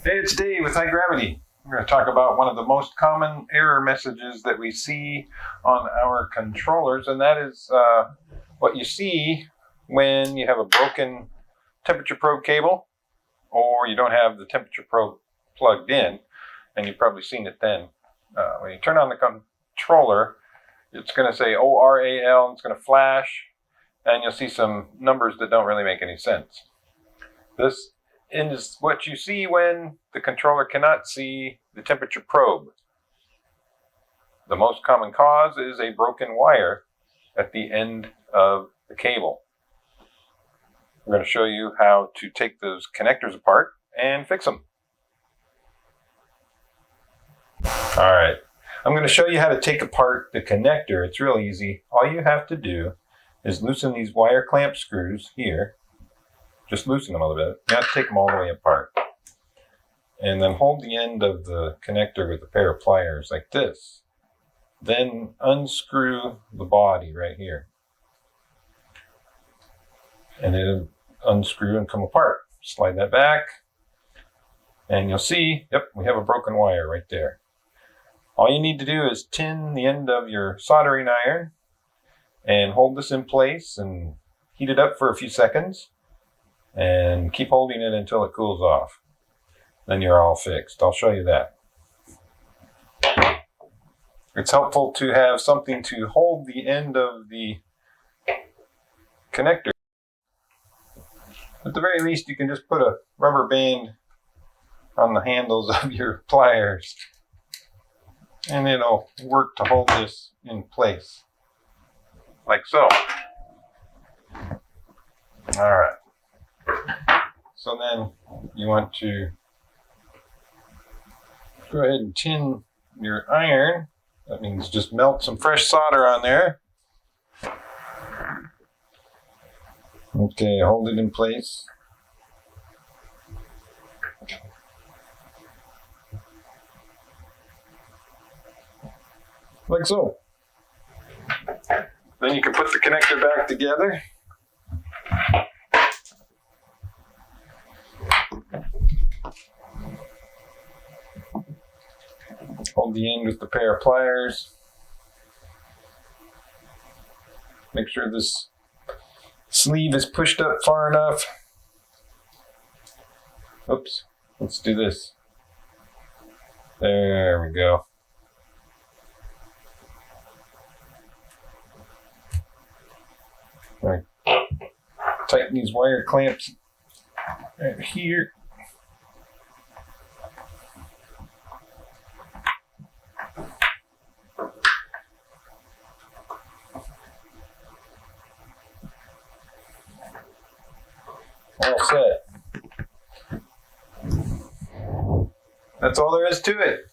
Hey, it's Dave with High Gravity. We're going to talk about one of the most common error messages that we see on our controllers, and that is what you see when you have a broken temperature probe cable or you don't have the temperature probe plugged in, and you've probably seen it then. When you turn on the controller, it's going to say orAL, and it's going to flash, and you'll see some numbers that don't really make any sense. This is what you see when the controller cannot see the temperature probe. The most common cause is a broken wire at the end of the cable. We're going to show you how to take those connectors apart and fix them. All right, I'm going to show you how to take apart the connector. It's real easy. All you have to do is loosen these wire clamp screws here. Just loosen them a little bit. You have to take them all the way apart. And then hold the end of the connector with a pair of pliers like this. Then unscrew the body right here. And it'll unscrew and come apart. Slide that back. And you'll see, yep, we have a broken wire right there. All you need to do is tin the end of your soldering iron and hold this in place and heat it up for a few seconds. And keep holding it until it cools off. Then you're all fixed. I'll show you that. It's helpful to have something to hold the end of the connector. At the very least, you can just put a rubber band on the handles of your pliers, and it'll work to hold this in place, like so. All right. So then you want to go ahead and tin your iron. That means just melt some fresh solder on there. Okay, hold it in place. Like so. Then you can put the connector back together. Hold the end with the pair of pliers. Make sure this sleeve is pushed up far enough. Oops, let's do this. There we go. All right. Tighten these wire clamps right here. All set. That's all there is to it.